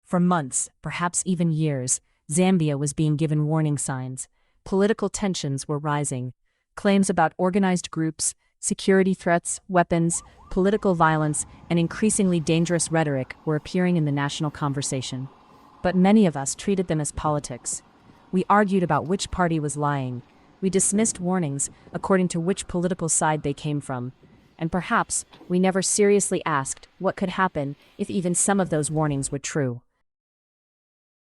For months, perhaps even years, Zambia was being given warning signs. Political tensions were rising. Claims about organized groups, security threats, weapons, political violence, and increasingly dangerous rhetoric were appearing in the national conversation. But many of us treated them as politics. We argued about which party was lying. We dismissed warnings according to which political side they came from. And perhaps we never seriously asked what could happen if even some of those warnings were true.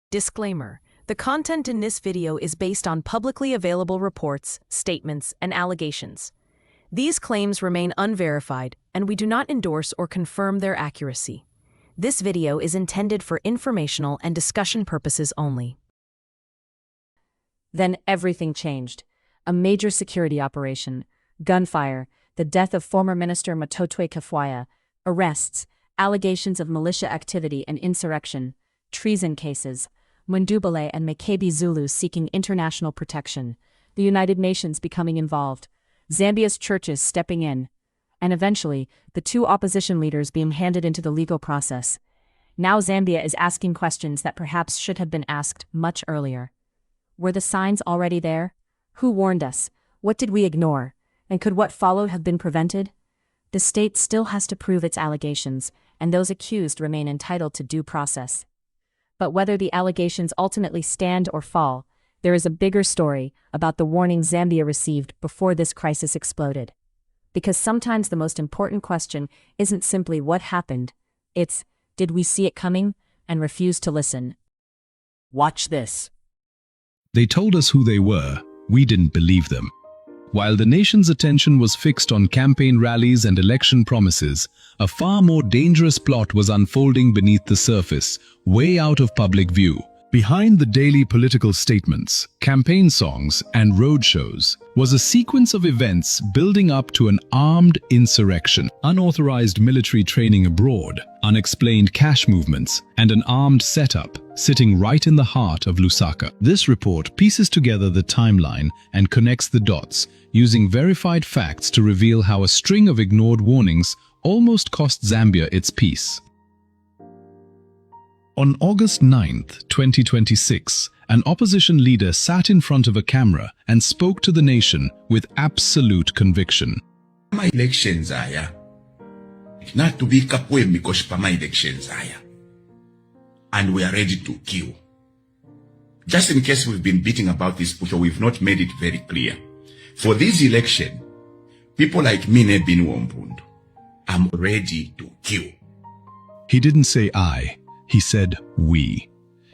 Disclaimer: the content in this video is based on publicly available reports, statements, and allegations. These claims remain unverified, and we do not endorse or confirm their accuracy. This video is intended for informational and discussion purposes only. Then everything changed. A major security operation, gunfire, the death of former Minister Mutotwe Kafwaya, arrests, allegations of militia activity and insurrection, treason cases, Mundubile and Makebi Zulu seeking international protection, the United Nations becoming involved, Zambia's churches stepping in, and eventually, the two opposition leaders being handed into the legal process. Now Zambia is asking questions that perhaps should have been asked much earlier. Were the signs already there? Who warned us? What did we ignore? And could what followed have been prevented? The state still has to prove its allegations, and those accused remain entitled to due process. But whether the allegations ultimately stand or fall, there is a bigger story about the warning Zambia received before this crisis exploded. Because sometimes the most important question isn't simply what happened, it's, did we see it coming and refuse to listen? Watch this. They told us who they were. We didn't believe them. While the nation's attention was fixed on campaign rallies and election promises, a far more dangerous plot was unfolding beneath the surface, way out of public view. Behind the daily political statements, campaign songs, and roadshows was a sequence of events building up to an armed insurrection, unauthorized military training abroad, unexplained cash movements, and an armed setup sitting right in the heart of Lusaka. This report pieces together the timeline and connects the dots, using verified facts to reveal how a string of ignored warnings almost cost Zambia its peace. On August 9, 2026, an opposition leader sat in front of a camera and spoke to the nation with absolute conviction. My elections aya. Not to be kapwe because my elections aya. And we are ready to kill. Just in case we've been beating about this push or we've not made it very clear. For this election, people like Mine bin Wompundu, I'm ready to kill. He didn't say I. He said, we.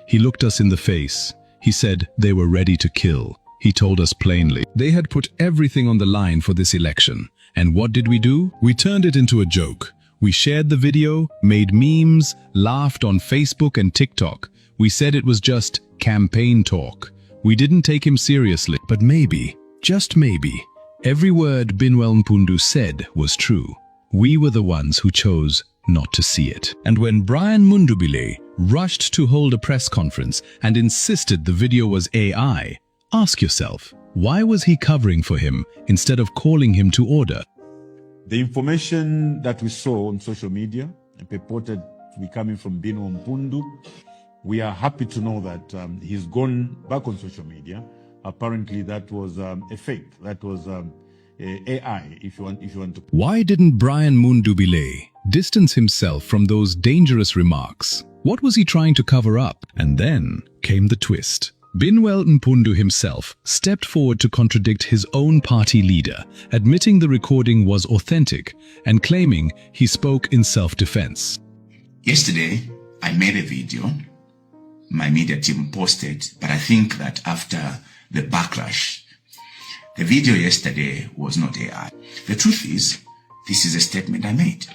He looked us in the face. He said they were ready to kill. He told us plainly. They had put everything on the line for this election. And what did we do? We turned it into a joke. We shared the video, made memes, laughed on Facebook and TikTok. We said it was just campaign talk. We didn't take him seriously. But maybe, just maybe, every word Binwell Mpundu said was true. We were the ones who chose not to see it. And when Brian Mundubile rushed to hold a press conference and insisted the video was AI, ask yourself, why was he covering for him instead of calling him to order? The information that we saw on social media purported to be coming from Bino Mpundu. We are happy to know that he's gone back on social media. Apparently that was a fake. That was AI, if you want to. Why didn't Brian Mundubile distance himself from those dangerous remarks? What was he trying to cover up? And then came the twist. Binwell Mpundu himself stepped forward to contradict his own party leader, admitting the recording was authentic and claiming he spoke in self-defense. Yesterday, I made a video. My media team posted, but I think that after the backlash, the video yesterday was not AI. The truth is, this is a statement I made.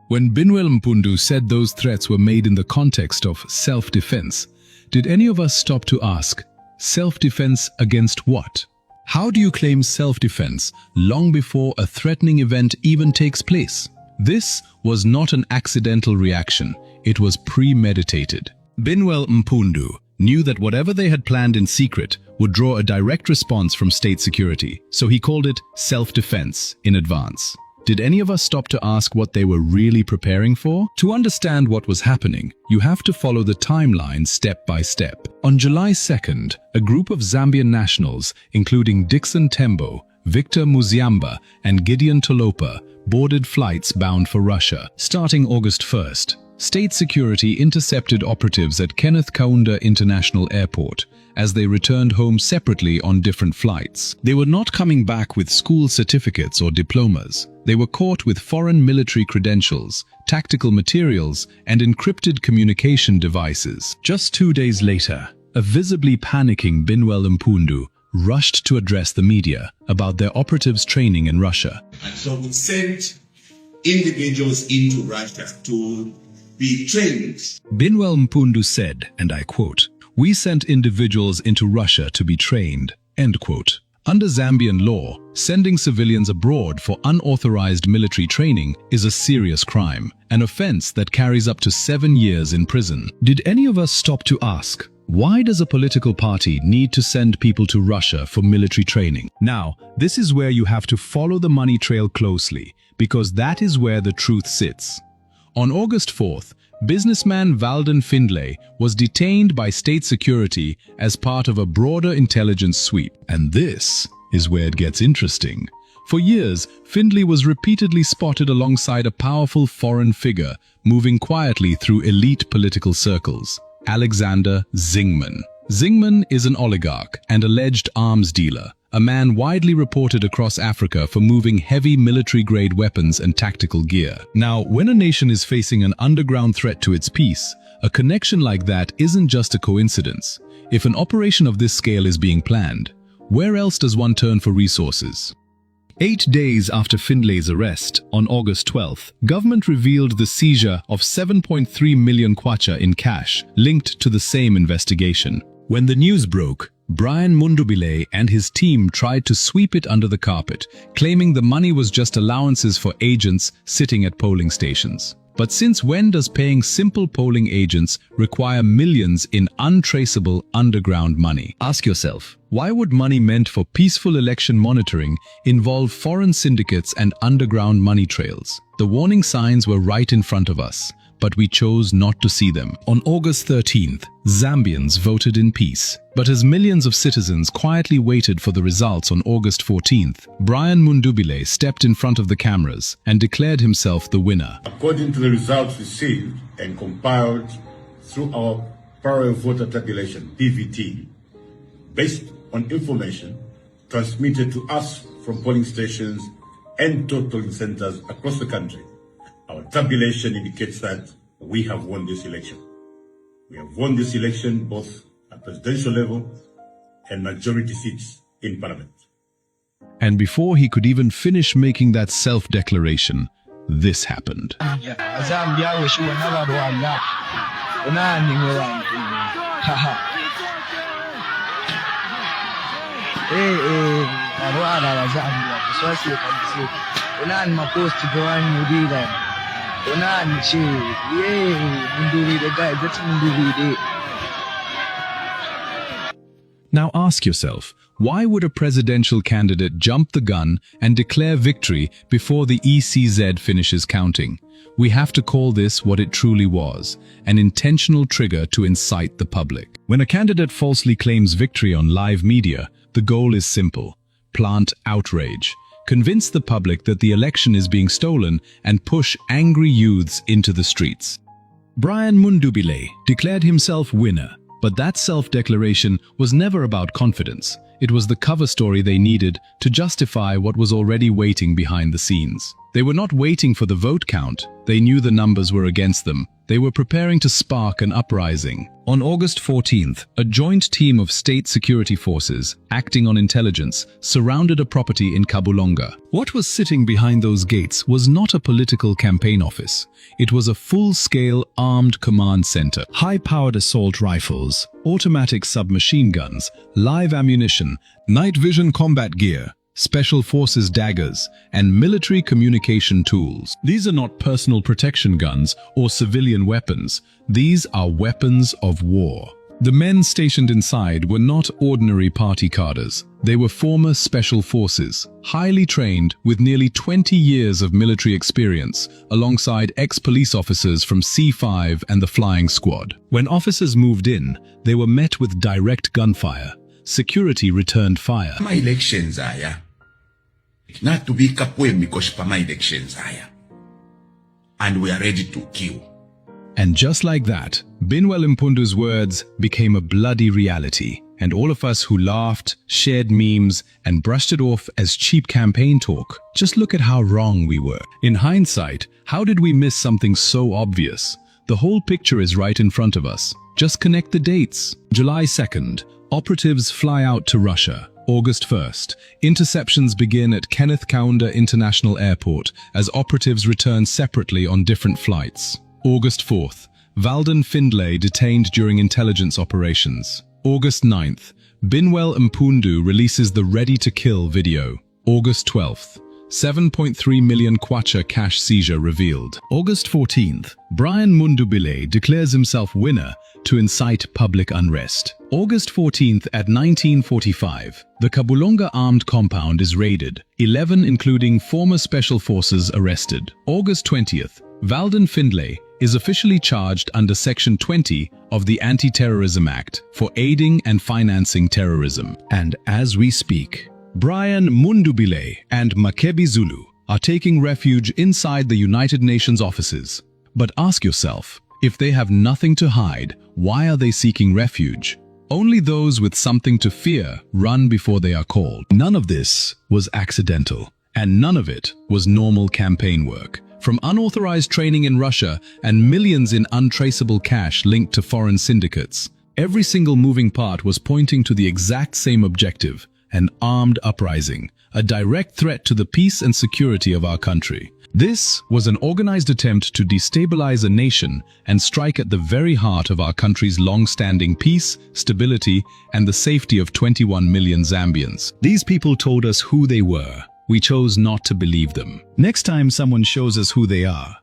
When Binwell Mpundu said those threats were made in the context of self-defense, did any of us stop to ask, self-defense against what? How do you claim self-defense long before a threatening event even takes place? This was not an accidental reaction, it was premeditated. Binwell Mpundu knew that whatever they had planned in secret would draw a direct response from state security, so he called it self-defense in advance. Did any of us stop to ask what they were really preparing for? To understand what was happening, you have to follow the timeline step by step. On July 2nd, a group of Zambian nationals, including Dixon Tembo, Victor Muziamba, and Gideon Tolopa, boarded flights bound for Russia. Starting August 1st, state security intercepted operatives at Kenneth Kaunda International Airport as they returned home separately on different flights. They were not coming back with school certificates or diplomas. They were caught with foreign military credentials, tactical materials, and encrypted communication devices. Just 2 days later, a visibly panicking Binwell Mpundu rushed to address the media about their operatives' training in Russia. And so we sent individuals into Russia to be trained. Binwell Mpundu said, and I quote, "We sent individuals into Russia to be trained," end quote. Under Zambian law, sending civilians abroad for unauthorized military training is a serious crime, an offense that carries up to 7 years in prison. Did any of us stop to ask, why does a political party need to send people to Russia for military training? Now, this is where you have to follow the money trail closely, because that is where the truth sits. On August 4th, businessman Valden Findlay was detained by state security as part of a broader intelligence sweep. And this is where it gets interesting. For years, Findlay was repeatedly spotted alongside a powerful foreign figure, moving quietly through elite political circles. Alexander Zingman. Zingman is an oligarch and alleged arms dealer, a man widely reported across Africa for moving heavy military-grade weapons and tactical gear. Now, when a nation is facing an underground threat to its peace, a connection like that isn't just a coincidence. If an operation of this scale is being planned, where else does one turn for resources? 8 days after Findlay's arrest, on August 12th, government revealed the seizure of 7.3 million kwacha in cash, linked to the same investigation. When the news broke, Brian Mundubile and his team tried to sweep it under the carpet, claiming the money was just allowances for agents sitting at polling stations. But since when does paying simple polling agents require millions in untraceable underground money? Ask yourself, why would money meant for peaceful election monitoring involve foreign syndicates and underground money trails? The warning signs were right in front of us, but we chose not to see them. On August 13th, Zambians voted in peace. But as millions of citizens quietly waited for the results on August 14th, Brian Mundubile stepped in front of the cameras and declared himself the winner. According to the results received and compiled through our parallel voter tabulation, PVT, based on information transmitted to us from polling stations and totaling centers across the country, our tabulation indicates that we have won this election. We have won this election both at presidential level and majority seats in parliament. And before he could even finish making that self-declaration, this happened. Now ask yourself, why would a presidential candidate jump the gun and declare victory before the ECZ finishes counting? We have to call this what it truly was, an intentional trigger to incite the public. When a candidate falsely claims victory on live media, the goal is simple: plant outrage. Convince the public that the election is being stolen and push angry youths into the streets. Brian Mundubile declared himself winner, but that self-declaration was never about confidence. It was the cover story they needed to justify what was already waiting behind the scenes. They were not waiting for the vote count. They knew the numbers were against them. They were preparing to spark an uprising. On August 14th, a joint team of state security forces, acting on intelligence, surrounded a property in Kabulonga. What was sitting behind those gates was not a political campaign office. It was a full-scale armed command center. High-powered assault rifles, automatic submachine guns, live ammunition, night vision combat gear, special forces daggers, and military communication tools. These are not personal protection guns or civilian weapons. These are weapons of war. The men stationed inside were not ordinary party cadres. They were former special forces, highly trained with nearly 20 years of military experience, alongside ex-police officers from C5 and the flying squad. When officers moved in, they were met with direct gunfire. Security returned fire. My elections aya. Not to be kapwe because my elections aya. And we are ready to kill. And just like that, Binwell Mpundu's words became a bloody reality, and all of us who laughed, shared memes, and brushed it off as cheap campaign talk, just look at how wrong we were. In hindsight, how did we miss something so obvious? The whole picture is right in front of us. Just connect the dates. July 2nd, operatives fly out to Russia. August 1st, interceptions begin at Kenneth Kaunda International Airport as operatives return separately on different flights. August 4th, Valden Findlay detained during intelligence operations. August 9th, Binwell Mpundu releases the Ready to Kill video. August 12th, 7.3 million kwacha cash seizure revealed. August 14th, Brian Mundubile declares himself winner to incite public unrest. August 14th at 1945, the Kabulonga armed compound is raided, 11 including former special forces arrested. August 20th, Valden Findlay is officially charged under Section 20 of the Anti-Terrorism Act for aiding and financing terrorism. And as we speak, Brian Mundubile and Makebi Zulu are taking refuge inside the United Nations offices. But ask yourself, if they have nothing to hide, why are they seeking refuge? Only those with something to fear run before they are called. None of this was accidental, and none of it was normal campaign work. From unauthorized training in Russia and millions in untraceable cash linked to foreign syndicates, every single moving part was pointing to the exact same objective: an armed uprising, a direct threat to the peace and security of our country. This was an organized attempt to destabilize a nation and strike at the very heart of our country's long-standing peace, stability, and the safety of 21 million Zambians. These people told us who they were. We chose not to believe them. Next time someone shows us who they are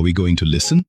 we going to listen?